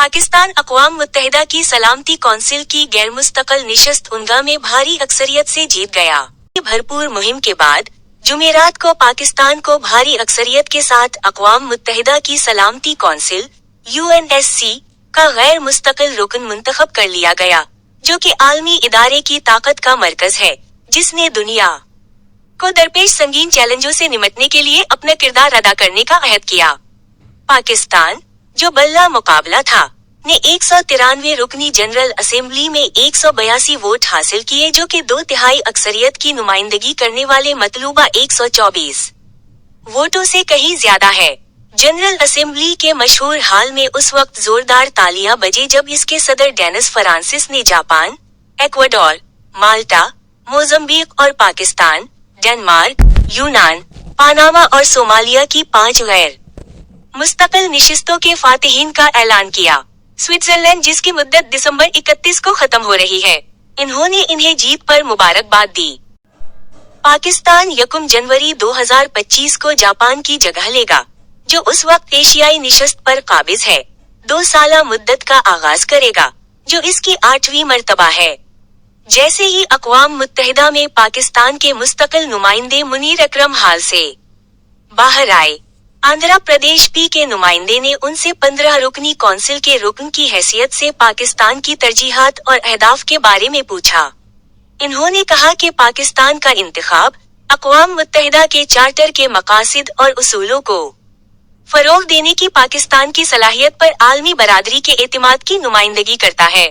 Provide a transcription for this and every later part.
पाकिस्तान अक़वाम मुत्तहिदा की सलामती कौंसिल की गैर मुस्तक़ल निशस्त उनगा में भारी अक्सरियत से जीत गया। भरपूर मुहिम के बाद जुमेरात को पाकिस्तान को भारी अक्सरियत के साथ अक़वाम मुत्तहिदा की सलामती कौंसिल UNSC का गैर मुस्तक़िल रुकन मुंतखब कर लिया गया, जो कि आलमी इदारे की ताकत का मरकज है, जिसने दुनिया को दरपेश संगीन चैलेंजों से निमटने के लिए अपना किरदार अदा करने का अहद किया। पाकिस्तान, जो बल्ला मुकाबला था, ने 193 रुकनी जनरल असेंबली में 182 वोट हासिल किए, जो कि 2/3 अक्सरियत की नुमाइंदगी करने वाले मतलूबा 124 वोटों से कहीं ज्यादा है। जनरल असेंबली के मशहूर हाल में उस वक्त जोरदार तालियां बजे जब इसके सदर डेनिस फ्रांसिस ने जापान, इक्वाडोर, माल्टा, मोज़म्बिक और पाकिस्तान, डेनमार्क, यूनान, पानामा और सोमालिया की 5 गैर मुस्तकिल निशिस्तों के फातिहीन का ऐलान किया। स्विट्जरलैंड, जिसकी मुद्दत दिसंबर 31 को खत्म हो रही है, इन्होंने इन्हें जीत पर मुबारकबाद दी। पाकिस्तान 1 जनवरी 2025 को जापान की जगह लेगा, जो उस वक्त एशियाई निशस्त पर काबिज है। 2 साला मुद्दत का आगाज करेगा, जो इसकी 8वीं मर्तबा है। जैसे ही अक़वाम मुत्तहिदा में पाकिस्तान के मुस्तकिल नुमाइंदे मुनीर अकरम हाल से बाहर आए, आंध्र प्रदेश पी के नुमाइंदे ने उनसे 15 रुकनी कौंसिल के रुकन की हैसियत से पाकिस्तान की तरजीहात और अहदाफ के बारे में पूछा। इन्होंने कहा कि पाकिस्तान का इंतखाब अक़वाम मुत्तहिदा के चार्टर के मकासिद और उसूलों को फरोग देने की पाकिस्तान की सलाहियत पर आलमी बरादरी के एतिमाद की नुमाइंदगी करता है।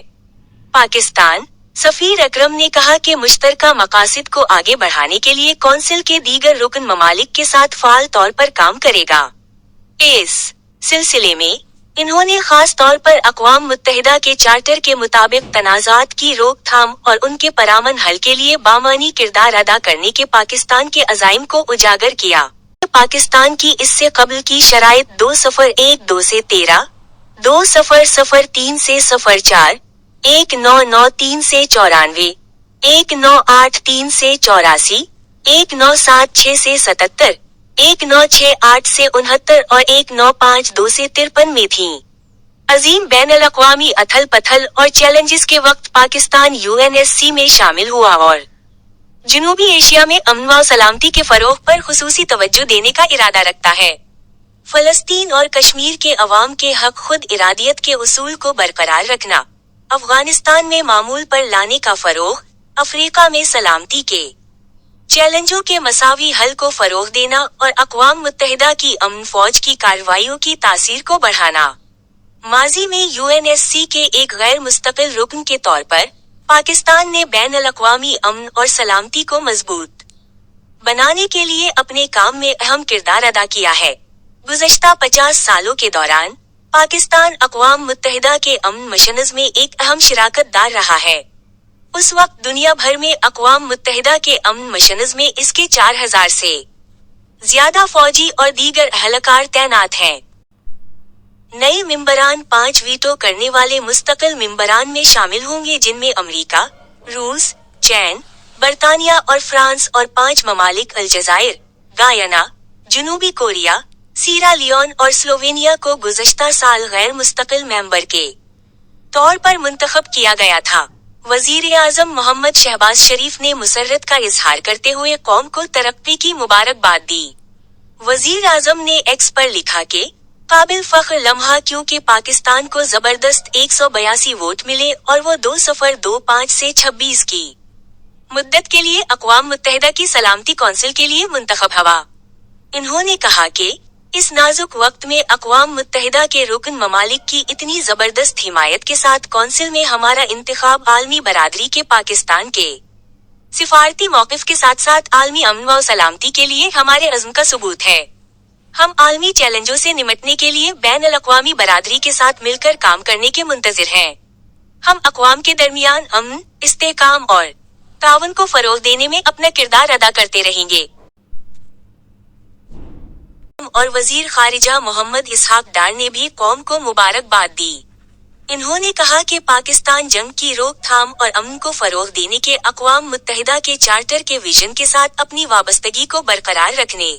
पाकिस्तान सफीर अकरम ने कहा कि मुश्तरका मकासिद को आगे बढ़ाने के लिए कौंसिल के दीगर रुकन ममालिक के साथ फाल तौर पर काम करेगा। इस सिलसिले में इन्होंने खास तौर पर अक़वाम मुत्तहिदा के चार्टर के मुताबिक तनाज़ात की रोकथाम और उनके परामन हल के लिए बामानी किरदार अदा करने के पाकिस्तान के अज़ाइम को उजागर किया। पाकिस्तान की इससे कबल की शराइत 201-2 से 13, 200-3 से 04, 1993 से 94, 1983 से 84, 1976 से 77, 1968 से 69 और 1952 से 53 में थीं। अजीम बैनुल-अक़वामी अथल पथल और चैलेंजेस के वक्त पाकिस्तान UNSC में शामिल हुआ और जनूबी एशिया में अमन व सलामती के फरोग पर खुसूसी तवज्जो देने का इरादा रखता है। फलस्तीन और कश्मीर के अवाम के हक खुद इरादियत के उसूल को बरकरार रखना, अफगानिस्तान में मामूल पर लाने का फरोग, अफ्रीका में सलामती के चैलेंजों के मसावी हल को फरोग देना और अक़वाम मुत्तहिदा की अमन फौज की कार्रवाइयों की तासीर को बढ़ाना। माजी में UNSC के एक गैर मुस्तकिल रुकन के तौर पर पाकिस्तान ने बैनुल-अक़वामी अमन और सलामती को मजबूत बनाने के लिए अपने काम में अहम किरदार अदा किया है। गुज़श्ता 50 सालों के दौरान पाकिस्तान अक़वाम मुत्तहिदा के अमन मिशनज़ में एक अहम शिराकतदार रहा है। उस वक्त दुनिया भर में अक़वाम मुत्तहिदा के अमन मिशनज़ में इसके 4000 से ज्यादा फौजी और दीगर अहलकार तैनात हैं। नए मिंबरान 5 वीटो करने वाले मुस्तकिल मिंबरान में शामिल होंगे, जिनमें अमेरिका, रूस, चीन, बरतानिया और फ्रांस और 5 ममालिक अलजायर, गायना, जनूबी कोरिया, सीरा लियोन और स्लोवेनिया को गुज़श्ता साल गैर मुस्तकिल मेंबर के तौर पर मुंतखब किया गया था। वज़ीर आज़म मोहम्मद शहबाज शरीफ ने मुसर्रत का इजहार करते हुए कौम को तरक्की की मुबारकबाद दी। वज़ीर आज़म ने एक्स पर लिखा कि काबिल फ़ख्र लम्हा, क्योंकि पाकिस्तान को जबरदस्त 182 वोट मिले और वो 2025 से 26 की मुद्दत के लिए अक़वाम मुत्तहिदा की सलामती कौंसिल के लिए मुंतखब हवा। इन्होंने कहा कि इस नाजुक वक्त में अक़वाम मुत्तहिदा के रुकन ममालिक की इतनी जबरदस्त हिमायत के साथ कौंसिल में हमारा इंतखाब आलमी बरादरी के पाकिस्तान के सिफारती मौक़िफ़ के साथ साथ आलमी अमन व सलामती के लिए हमारे अज़्म का सबूत है। हम आलमी चैलेंजों से निमटने के लिए बैनुल-अक़वामी बरादरी के साथ मिलकर काम करने के मुंतज़िर हैं। हम अक़वाम के दरमियान अमन, इस्तेहकाम और ताउन को फरोग देने में अपना किरदार अदा करते रहेंगे। और वज़ीर ख़ारिजा मोहम्मद इसहाक़ डार ने भी कौम को मुबारकबाद दी। इन्होंने कहा कि पाकिस्तान जंग की रोकथाम और अमन को फरोग देने के अक़वाम मुत्तहिदा के चार्टर के विजन के साथ अपनी वाबस्तगी को बरकरार रखने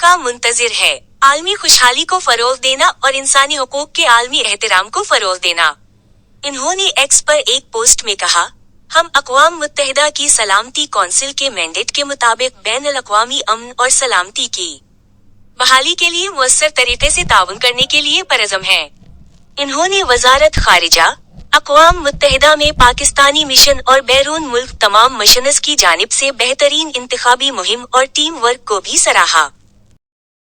का मुंतज़िर है। عالمی خوشحالی کو فروغ دینا اور انسانی حقوق کے عالمی احترام کو فروغ دینا۔ انہوں نے ایکس پر ایک پوسٹ میں کہا، ہم اقوام متحدہ کی سلامتی کونسل کے مینڈیٹ کے مطابق بین الاقوامی امن اور سلامتی کی بحالی کے لیے مؤثر طریقے سے تعاون کرنے کے لیے پرعزم ہیں۔ انہوں نے وزارت خارجہ، اقوام متحدہ میں پاکستانی مشن اور بیرون ملک تمام مشنز کی جانب سے بہترین انتخابی مہم اور ٹیم ورک کو بھی سراہا۔